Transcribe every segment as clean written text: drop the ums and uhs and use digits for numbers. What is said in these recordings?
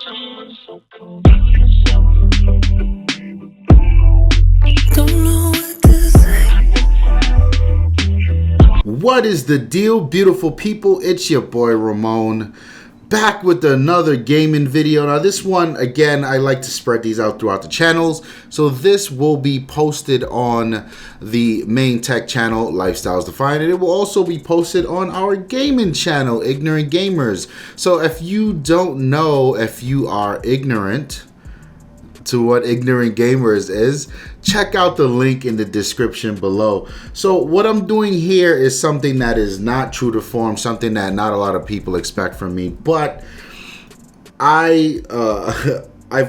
What is the deal, beautiful people? It's your boy Ramon, back with another gaming video. Now this one, again, I like to spread these out throughout the channels, so this will be posted on the main tech channel, Lifestyles Defined, and it will also be posted on our gaming channel, Ignorant Gamers. So if you don't know, if you are ignorant to what Ignorant Gamers is, check out the link in the description below. So what I'm doing here is something that is not true to form, something that not a lot of people expect from me, but I've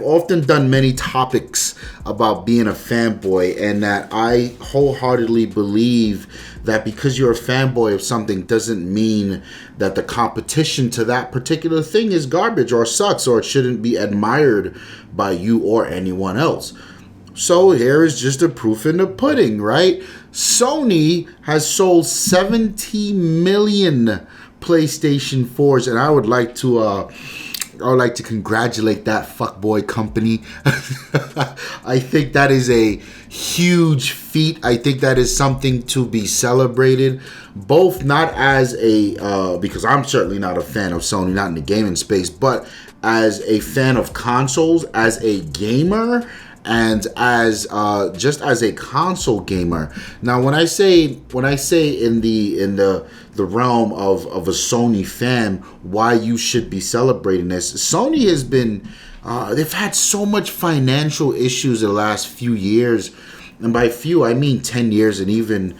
often done many topics about being a fanboy, and that I wholeheartedly believe that because you're a fanboy of something doesn't mean that the competition to that particular thing is garbage or sucks or it shouldn't be admired by you or anyone else. So here is just a proof in the pudding, right? Sony has sold 70 million PlayStation 4s, and I would like to congratulate that fuckboy company. I think that is a huge feat. I think that is something to be celebrated. Both not as a, because I'm certainly not a fan of Sony, not in the gaming space, but as a fan of consoles, as a gamer, and as just as a console gamer. Now, when I say in the realm of a Sony fan, why you should be celebrating this, Sony has been they've had so much financial issues the last few years, and by few I mean 10 years, and even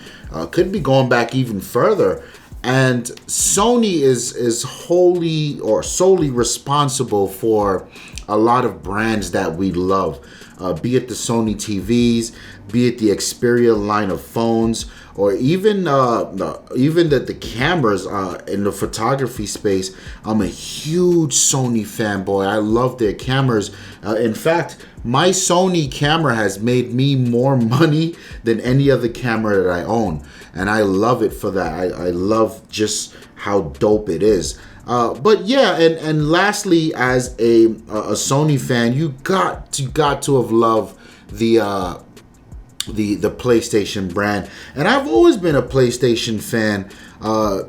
could be going back even further. And Sony is wholly or solely responsible for a lot of brands that we love. Be it the Sony TVs, be it the Xperia line of phones, or even the cameras in the photography space. I'm a huge Sony fanboy. I love their cameras. In fact, my Sony camera has made me more money than any other camera that I own, and I love it for that. I love just how dope it is. But yeah, and lastly, as a Sony fan, you got to have loved the PlayStation brand, and I've always been a PlayStation fan.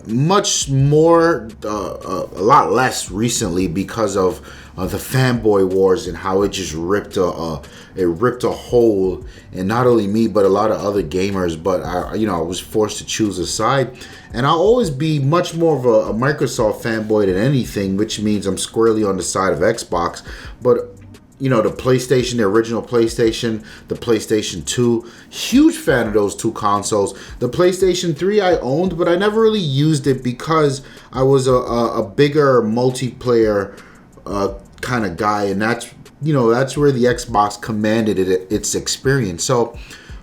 Much more, a lot less recently because of the fanboy wars and how it just ripped a hole in not only me but a lot of other gamers. But I was forced to choose a side, and I'll always be much more of a Microsoft fanboy than anything, which means I'm squarely on the side of Xbox. But the PlayStation, the original PlayStation, the PlayStation 2, huge fan of those two consoles. The PlayStation 3 I owned, but I never really used it because I was a bigger multiplayer kind of guy, and that's where the Xbox commanded its experience. So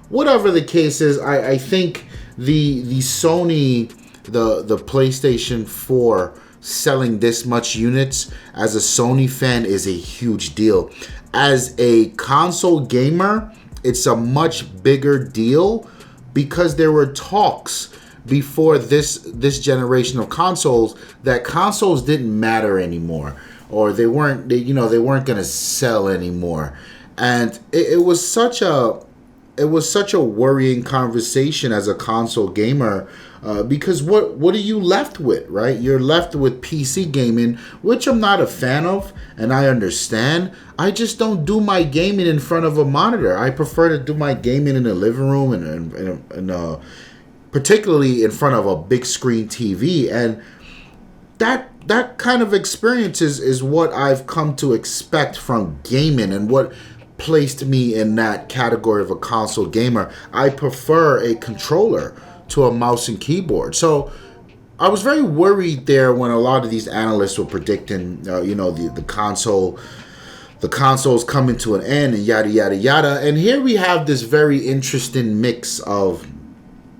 whatever the case is, I think the Sony, the PlayStation 4 selling this much units as a Sony fan is a huge deal. As a console gamer, it's a much bigger deal because there were talks before this generation of consoles that consoles didn't matter anymore, or they weren't going to sell anymore. And it was such a worrying conversation as a console gamer, because what are you left with, right? You're left with PC gaming, which I'm not a fan of, and I understand. I just don't do my gaming in front of a monitor. I prefer to do my gaming in the living room and particularly in front of a big screen TV. And that kind of experience is what I've come to expect from gaming, and what placed me in that category of a console gamer. I prefer a controller to a mouse and keyboard. So I was very worried there when a lot of these analysts were predicting, the consoles coming to an end and yada yada yada. And here we have this very interesting mix of,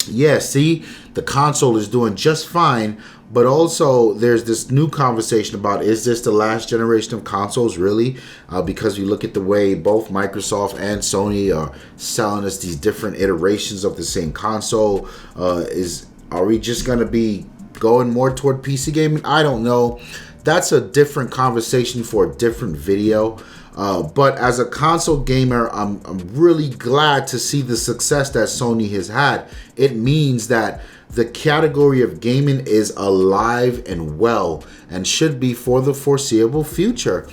the console is doing just fine, but also there's this new conversation about, is this the last generation of consoles really? Because we look at the way both Microsoft and Sony are selling us these different iterations of the same console. Are we just going to be going more toward PC gaming? I don't know. that's a different conversation for a different video. But as a console gamer, I'm really glad to see the success that Sony has had. It means that the category of gaming is alive and well and should be for the foreseeable future.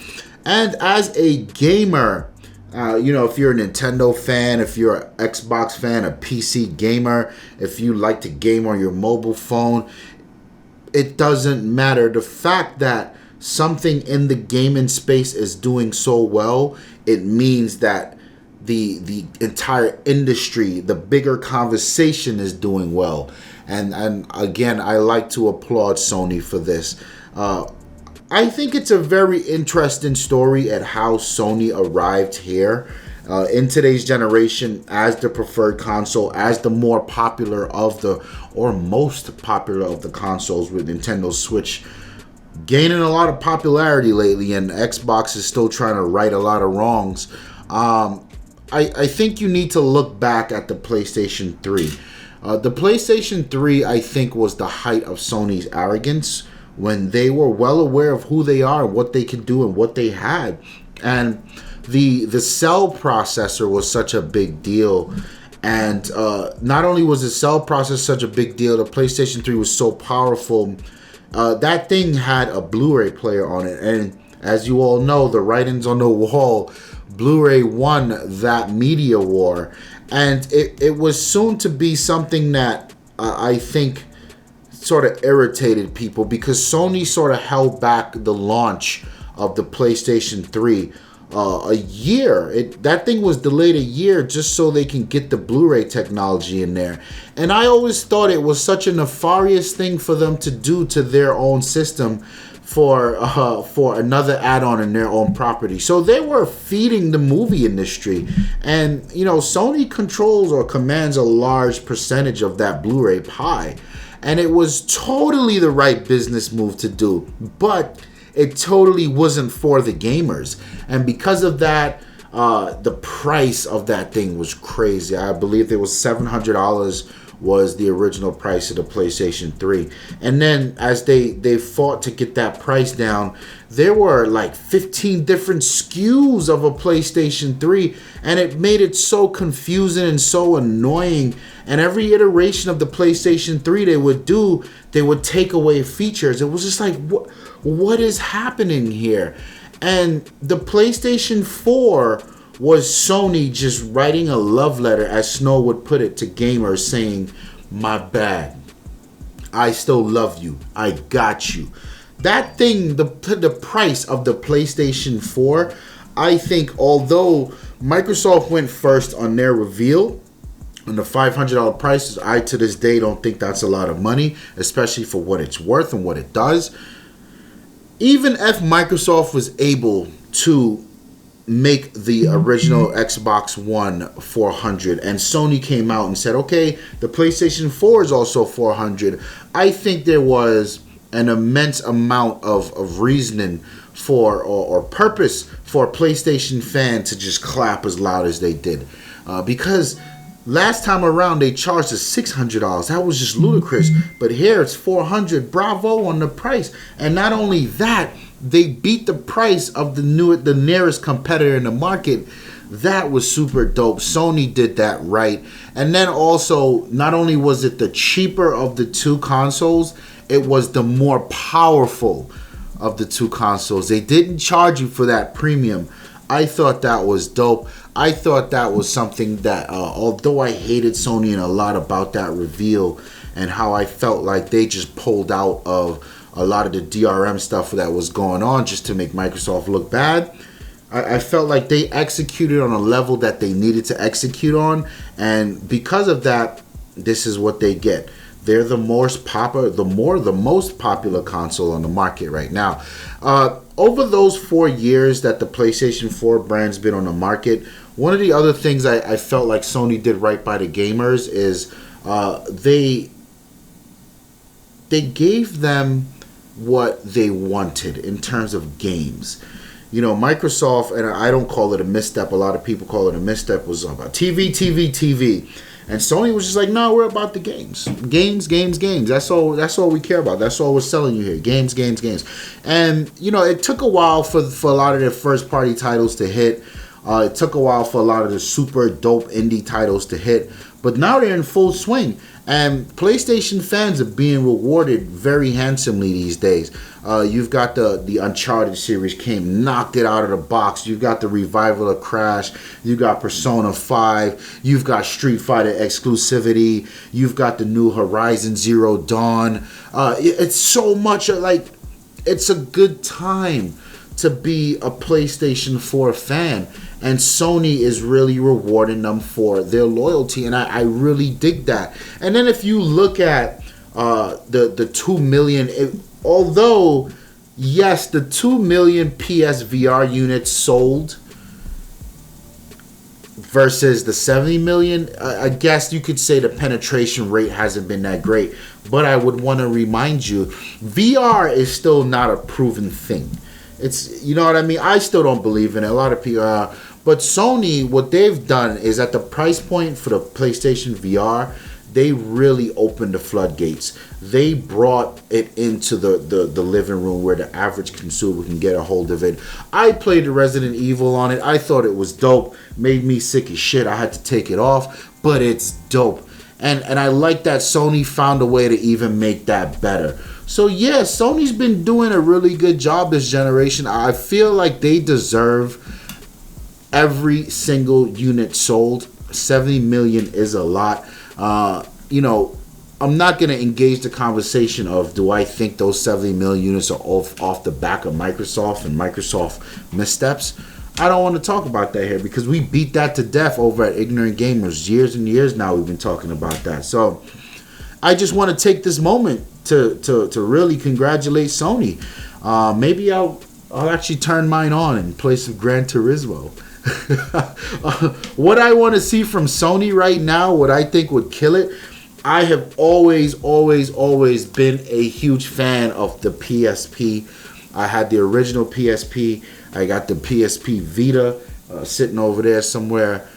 And as a gamer, if you're a Nintendo fan, if you're an Xbox fan, a PC gamer, if you like to game on your mobile phone, it doesn't matter. The fact that something in the gaming space is doing so well, it means that the entire industry, the bigger conversation, is doing well. And again, I like to applaud Sony for this. I think it's a very interesting story at how Sony arrived here in today's generation as the preferred console, as the more popular of the, or most popular of the consoles, with Nintendo Switch gaining a lot of popularity lately, and Xbox is still trying to right a lot of wrongs. I think you need to look back at the PlayStation 3. The PlayStation 3, I think, was the height of Sony's arrogance, when they were well aware of who they are, what they could do, and what they had. And the cell processor was such a big deal. And not only was the cell processor such a big deal, the PlayStation 3 was so powerful. That thing had a Blu-ray player on it. And as you all know, the writings on the wall, Blu-ray won that media war. And it was soon to be something that I think sort of irritated people, because Sony sort of held back the launch of the PlayStation 3 a year. That thing was delayed a year just so they can get the Blu-ray technology in there. And I always thought it was such a nefarious thing for them to do to their own system for another add-on in their own property. So they were feeding the movie industry. And, Sony controls or commands a large percentage of that Blu-ray pie. And it was totally the right business move to do. But it totally wasn't for the gamers. And because of that, the price of that thing was crazy. I believe it was $700 was the original price of the PlayStation 3. And then as they fought to get that price down, there were like 15 different SKUs of a PlayStation 3, and it made it so confusing and so annoying. And every iteration of the PlayStation 3 they would take away features. It was just like, what is happening here? And the PlayStation 4 was Sony just writing a love letter, as Snow would put it, to gamers, saying, my bad, I still love you, I got you. That thing, the price of the PlayStation 4, I think, although Microsoft went first on their reveal, on the $500 prices, I to this day don't think that's a lot of money, especially for what it's worth and what it does. Even if Microsoft was able to make the original Xbox One $400, and Sony came out and said, okay, the PlayStation 4 is also $400, I think there was an immense amount of reasoning for or purpose for a PlayStation fan to just clap as loud as they did, because last time around they charged us $600. That was just ludicrous. But here it's $400. Bravo on the price. And not only that, they beat the price of the nearest competitor in the market. That was super dope. Sony did that right. And then also, not only was it the cheaper of the two consoles, it was the more powerful of the two consoles. They didn't charge you for that premium. I thought that was dope. I thought that was something that, although I hated Sony and a lot about that reveal and how I felt like they just pulled out of a lot of the DRM stuff that was going on just to make Microsoft look bad, I felt like they executed on a level that they needed to execute on, and because of that, this is what they get. They're the most popular console on the market right now. Over those 4 years that the PlayStation 4 brand's been on the market, one of the other things I felt like Sony did right by the gamers is they gave them what they wanted in terms of games. Microsoft, and I don't call it a misstep, a lot of people call it a misstep, was about TV. And Sony was just like, no, we're about the games. Games. That's all we care about. That's all we're selling you here. Games. And, you know, it took a while for a lot of their first party titles to hit. It took a while for a lot of the super dope indie titles to hit. But now they're in full swing. And PlayStation fans are being rewarded very handsomely these days. You've got the Uncharted series came, knocked it out of the box. You've got the revival of Crash. You've got Persona 5. You've got Street Fighter exclusivity. You've got the new Horizon Zero Dawn. It's so much like, it's a good time to be a PlayStation 4 fan. And Sony is really rewarding them for their loyalty, and I really dig that. And then if you look at the 2 million, although yes, the 2 million PSVR units sold versus the 70 million, I guess you could say the penetration rate hasn't been that great. But I would want to remind you, VR is still not a proven thing. It's, you know what I mean? I still don't believe in it. A lot of people are. But Sony, what they've done is at the price point for the PlayStation VR, they really opened the floodgates. They brought it into the living room where the average consumer can get a hold of it. I played the Resident Evil on it. I thought it was dope. Made me sick as shit. I had to take it off. But it's dope. And I like that Sony found a way to even make that better. So yeah, Sony's been doing a really good job this generation. I feel like they deserve every single unit sold. 70 million is a lot. You know, I'm not going to engage the conversation of do I think those 70 million units are off the back of Microsoft and Microsoft missteps. I don't want to talk about that here because we beat that to death over at Ignorant Gamers. Years and years now we've been talking about that. So I just want to take this moment to really congratulate Sony. Maybe I'll actually turn mine on in place of Gran Turismo. What I want to see from Sony right now, what I think would kill it, I have always been a huge fan of the PSP. I had the original PSP. I got the PSP Vita sitting over there somewhere.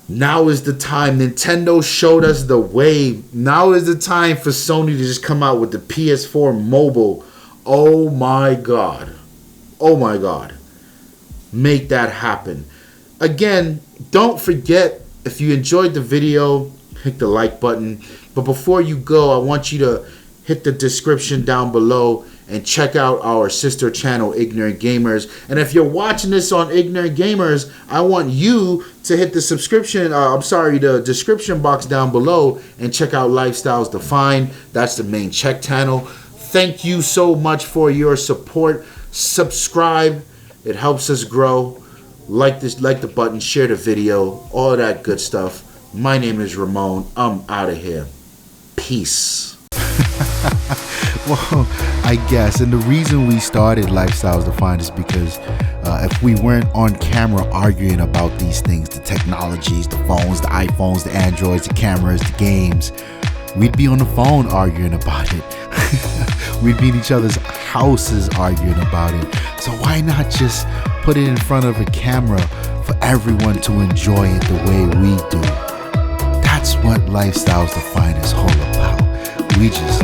Now is the time. Nintendo showed us the way. Now is the time for Sony to just come out with the PS4 mobile. Oh my God. Make that happen. Again, don't forget, if you enjoyed the video, hit the like button. But before you go, I want you to hit the description down below and check out our sister channel, Ignorant Gamers. And if you're watching this on Ignorant Gamers, I want you to hit the description box down below and check out Lifestyles Defined. That's the main check channel. Thank you so much for your support. Subscribe. It helps us grow. Like the button, share the video, all that good stuff. My name is Ramon. I'm out of here. Peace. Well, I guess. And the reason we started Lifestyles Defined is because if we weren't on camera arguing about these things, the technologies, the phones, the iPhones, the Androids, the cameras, the games, we'd be on the phone arguing about it. We'd be in each other's houses arguing about it. So why not just put it in front of a camera for everyone to enjoy it the way we do? That's what Lifestyles Defined is all about. We just